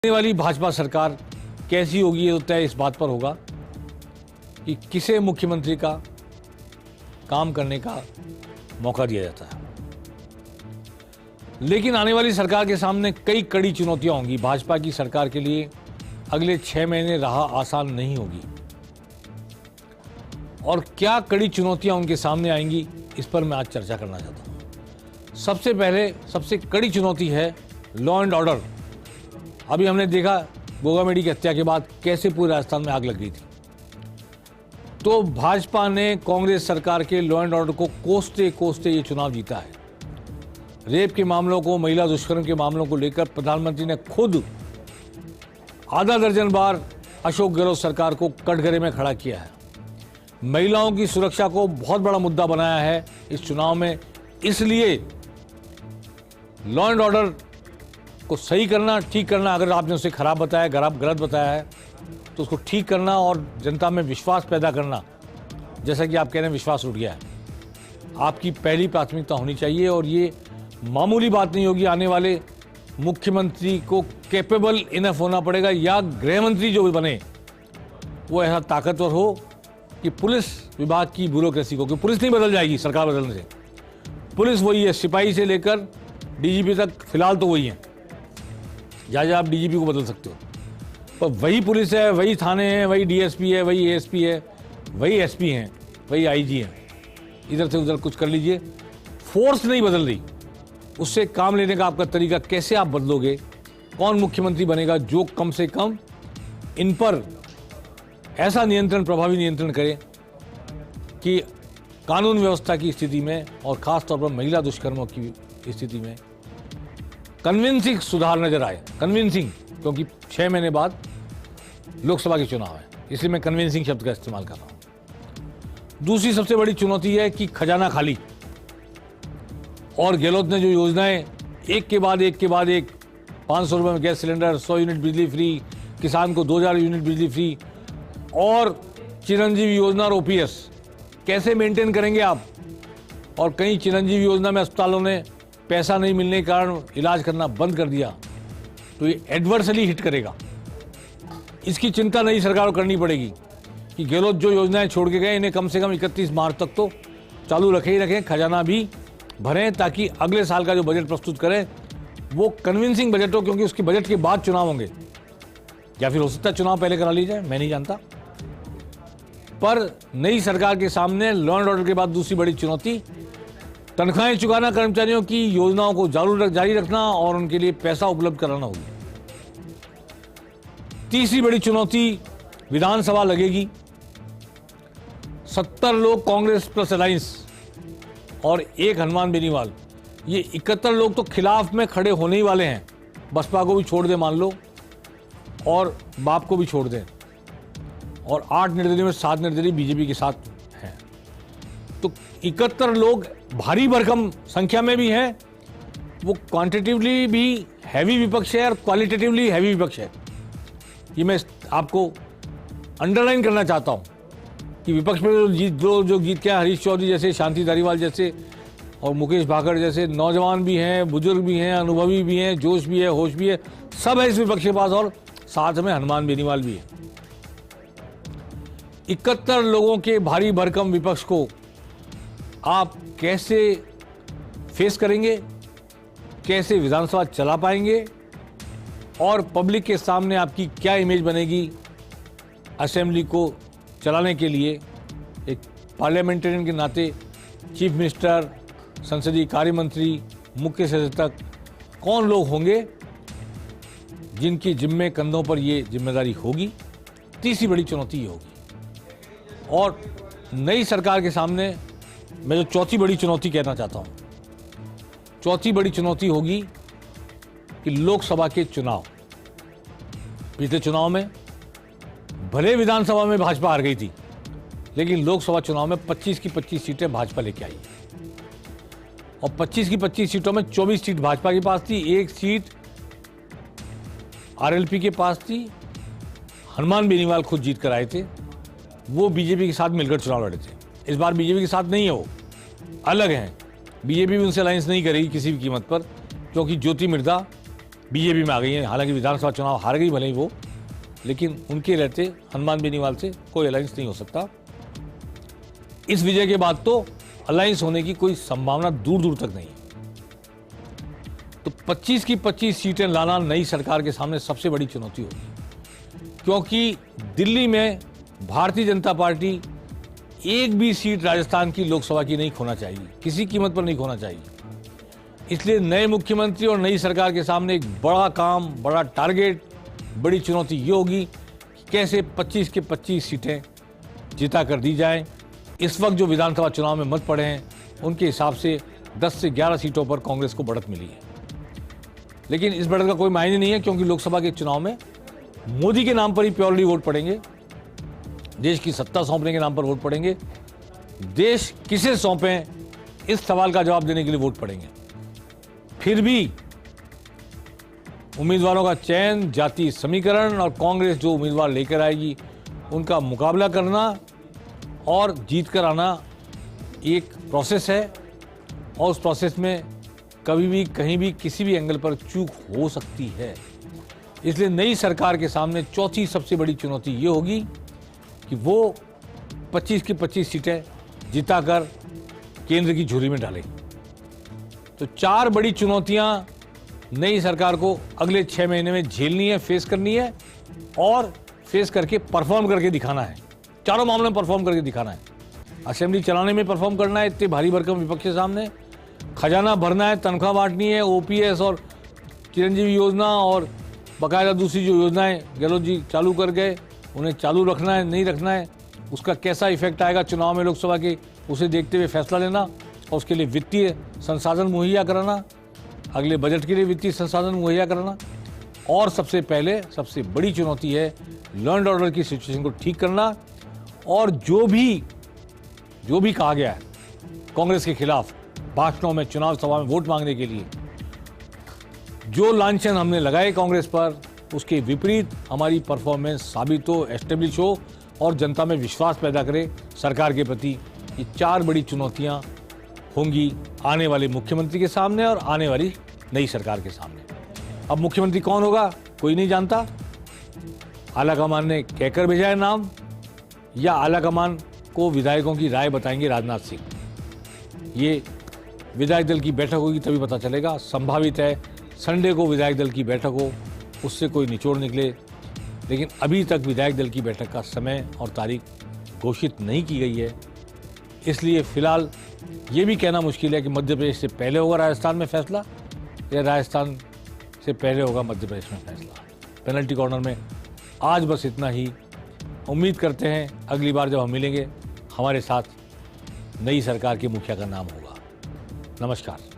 आने वाली भाजपा सरकार कैसी होगी ये तय इस बात पर होगा कि किसे मुख्यमंत्री का काम करने का मौका दिया जाता है। लेकिन आने वाली सरकार के सामने कई कड़ी चुनौतियां होंगी। भाजपा की सरकार के लिए अगले 6 महीने राह आसान नहीं होगी और क्या कड़ी चुनौतियां उनके सामने आएंगी, इस पर मैं आज चर्चा करना चाहता हूं। सबसे पहले सबसे कड़ी चुनौती है लॉ एंड ऑर्डर। अभी हमने देखा गोगामेडी की हत्या के बाद कैसे पूरे राजस्थान में आग लग गई थी। तो भाजपा ने कांग्रेस सरकार के लॉ एंड ऑर्डर को कोसते कोसते ये चुनाव जीता है। रेप के मामलों को, महिला दुष्कर्म के मामलों को लेकर प्रधानमंत्री ने खुद आधा दर्जन बार अशोक गहलोत सरकार को कटघरे में खड़ा किया है। महिलाओं की सुरक्षा को बहुत बड़ा मुद्दा बनाया है इस चुनाव में। इसलिए लॉ एंड ऑर्डर को सही करना, ठीक करना, अगर आपने उसे खराब बताया, गलत बताया है तो उसको ठीक करना और जनता में विश्वास पैदा करना, जैसा कि आप कह रहे हैं विश्वास उठ गया है, आपकी पहली प्राथमिकता होनी चाहिए। और ये मामूली बात नहीं होगी। आने वाले मुख्यमंत्री को कैपेबल इनफ होना पड़ेगा या गृह मंत्री जो भी बने वो ऐसा ताकतवर हो कि पुलिस विभाग की ब्यूरोक्रेसी को, क्योंकि पुलिस नहीं बदल जाएगी सरकार बदलने से। पुलिस वही है, सिपाही से लेकर डीजीपी तक फिलहाल तो वही है। जहाँ आप डीजीपी को बदल सकते हो, पर वही पुलिस है, वही थाने हैं, वही डीएसपी है, वही एएसपी है, वही एसपी हैं, वही आईजी हैं। इधर से उधर कुछ कर लीजिए, फोर्स नहीं बदल रही। उससे काम लेने का आपका तरीका कैसे आप बदलोगे, कौन मुख्यमंत्री बनेगा जो कम से कम इन पर ऐसा नियंत्रण, प्रभावी नियंत्रण करे कि कानून व्यवस्था की स्थिति में और खासतौर पर महिला दुष्कर्मों की स्थिति में कन्विंसिंग सुधार नजर आए। कन्विंसिंग, क्योंकि 6 महीने बाद लोकसभा के चुनाव है, इसलिए मैं कन्विंसिंग शब्द का इस्तेमाल कर रहा हूं। दूसरी सबसे बड़ी चुनौती है कि खजाना खाली, और गहलोत ने जो योजनाएं एक के बाद एक 500 रुपये में गैस सिलेंडर, 100 यूनिट बिजली फ्री, किसान को 2000 यूनिट बिजली फ्री, और चिरंजीवी योजना और ओपीएस कैसे मेंटेन करेंगे आप। और कई चिरंजीवी योजना में अस्पतालों ने पैसा नहीं मिलने के कारण इलाज करना बंद कर दिया, तो ये एडवर्सली हिट करेगा। इसकी चिंता नई सरकार को करनी पड़ेगी कि गहलोत जो योजनाएं छोड़ के गए इन्हें कम से कम 31 मार्च तक तो चालू रखे ही रखें, खजाना भी भरें, ताकि अगले साल का जो बजट प्रस्तुत करें वो कन्विंसिंग बजट हो, क्योंकि उसके बजट के बाद चुनाव होंगे, या फिर हो सकता है चुनाव पहले करा ली जाए, मैं नहीं जानता। पर नई सरकार के सामने लॉ एंड ऑर्डर के बाद दूसरी बड़ी चुनौती तनख्वाहें चुकाना, कर्मचारियों की योजनाओं को जारी रखना और उनके लिए पैसा उपलब्ध कराना होगी। तीसरी बड़ी चुनौती विधानसभा लगेगी। 70 लोग कांग्रेस प्लस अलायंस और एक हनुमान बेनीवाल, ये 71 लोग तो खिलाफ में खड़े होने ही वाले हैं। बसपा को भी छोड़ दे मान लो, और बाप को भी छोड़ दें, और 8 निर्दलीय में 7 निर्दलीय बीजेपी के साथ हैं। तो 71 लोग भारी भरकम संख्या में भी हैं। वो क्वांटिटेटिवली भी हैवी विपक्ष है और क्वालिटेटिवली हैवी विपक्ष है। ये मैं आपको अंडरलाइन करना चाहता हूं कि विपक्ष में जो जीत के हरीश चौधरी जैसे, शांति धारीवाल जैसे और मुकेश भाकर जैसे नौजवान भी हैं, बुजुर्ग भी हैं, अनुभवी भी हैं, जोश भी है, होश भी है, सब है इस विपक्ष के पास, और साथ में हनुमान बेनीवाल भी है। 71 लोगों के भारी भरकम विपक्ष को आप कैसे फेस करेंगे, कैसे विधानसभा चला पाएंगे, और पब्लिक के सामने आपकी क्या इमेज बनेगी असेंबली को चलाने के लिए। एक पार्लियामेंटेरियन के नाते चीफ मिनिस्टर, संसदीय कार्य मंत्री, मुख्य सचेतक, कौन लोग होंगे जिनकी जिम्मे कंधों पर ये जिम्मेदारी होगी। तीसरी बड़ी चुनौती ये होगी। और नई सरकार के सामने मैं जो चौथी बड़ी चुनौती कहना चाहता हूं, चौथी बड़ी चुनौती होगी कि लोकसभा के चुनाव। पिछले चुनाव में भले विधानसभा में भाजपा हार गई थी, लेकिन लोकसभा चुनाव में 25 की 25 सीटें भाजपा लेके आई, और 25 की 25 सीटों में 24 सीट भाजपा के पास थी, 1 सीट आरएलपी के पास थी। हनुमान बेनीवाल खुद जीत कर आए थे, वो बीजेपी के साथ मिलकर चुनाव लड़े थे। इस बार बीजेपी के साथ नहीं है, वो अलग हैं। बीजेपी भी उनसे अलायंस नहीं करेगी किसी भी कीमत पर, क्योंकि ज्योति मिर्धा बीजेपी में आ गई हैं। हालांकि विधानसभा चुनाव हार गई भले ही वो, लेकिन उनके रहते हनुमान बेनीवाल से कोई अलायंस नहीं हो सकता। इस विजय के बाद तो अलायंस होने की कोई संभावना दूर दूर तक नहीं है। तो 25 की 25 सीटें लाना नई सरकार के सामने सबसे बड़ी चुनौती होगी, क्योंकि दिल्ली में भारतीय जनता पार्टी एक भी सीट राजस्थान की लोकसभा की नहीं खोना चाहिए, किसी कीमत पर नहीं खोना चाहिए। इसलिए नए मुख्यमंत्री और नई सरकार के सामने एक बड़ा काम, बड़ा टारगेट, बड़ी चुनौती ये होगी कि कैसे 25 के 25 सीटें जिता कर दी जाएं। इस वक्त जो विधानसभा चुनाव में मत पड़े हैं उनके हिसाब से 10 से 11 सीटों पर कांग्रेस को बढ़त मिली है, लेकिन इस बढ़त का कोई मायने नहीं है, क्योंकि लोकसभा के चुनाव में मोदी के नाम पर ही प्योरली वोट पड़ेंगे, देश की सत्ता सौंपने के नाम पर वोट पड़ेंगे। देश किसे सौंपें, इस सवाल का जवाब देने के लिए वोट पड़ेंगे। फिर भी उम्मीदवारों का चयन, जाति समीकरण और कांग्रेस जो उम्मीदवार लेकर आएगी उनका मुकाबला करना और जीत कर आना एक प्रोसेस है, और उस प्रोसेस में कभी भी, कहीं भी, किसी भी एंगल पर चूक हो सकती है। इसलिए नई सरकार के सामने चौथी सबसे बड़ी चुनौती ये होगी कि वो 25 की 25 सीटें जिताकर केंद्र की झोली में डालें। तो 4 बड़ी चुनौतियां नई सरकार को अगले 6 महीने में झेलनी है, फेस करनी है, और फेस करके परफॉर्म करके दिखाना है। चारों मामलों में परफॉर्म करके दिखाना है। असेंबली चलाने में परफॉर्म करना है इतने भारी भरकम विपक्ष के सामने, खजाना भरना है, तनख्वाह बांटनी है, ओपीएस और चिरंजीवी योजना और बाकायदा दूसरी जो योजनाएं गहलोत जी चालू कर गए उन्हें चालू रखना है, नहीं रखना है, उसका कैसा इफेक्ट आएगा चुनाव में लोकसभा के, उसे देखते हुए फैसला लेना, और उसके लिए वित्तीय संसाधन मुहैया कराना, अगले बजट के लिए वित्तीय संसाधन मुहैया कराना। और सबसे पहले सबसे बड़ी चुनौती है लॉ एंड ऑर्डर की सिचुएशन को ठीक करना। और जो भी कहा गया है कांग्रेस के खिलाफ भाषणों में, चुनाव सभा में वोट मांगने के लिए, जो लांछन हमने लगाए कांग्रेस पर, उसके विपरीत हमारी परफॉर्मेंस साबित हो, एस्टेब्लिश हो और जनता में विश्वास पैदा करे सरकार के प्रति। ये 4 बड़ी चुनौतियां होंगी आने वाले मुख्यमंत्री के सामने और आने वाली नई सरकार के सामने। अब मुख्यमंत्री कौन होगा कोई नहीं जानता। आलाकमान ने कहकर भेजा है नाम, या आलाकमान को विधायकों की राय बताएंगे राजनाथ सिंह। ये विधायक दल की बैठक होगी तभी पता चलेगा। संभावित है संडे को विधायक दल की बैठक हो, उससे कोई निचोड़ निकले, लेकिन अभी तक विधायक दल की बैठक का समय और तारीख घोषित नहीं की गई है। इसलिए फिलहाल ये भी कहना मुश्किल है कि मध्य प्रदेश से पहले होगा राजस्थान में फैसला या राजस्थान से पहले होगा मध्य प्रदेश में फैसला। पेनल्टी कॉर्नर में आज बस इतना ही। उम्मीद करते हैं अगली बार जब हम मिलेंगे हमारे साथ नई सरकार के मुखिया का नाम होगा। नमस्कार।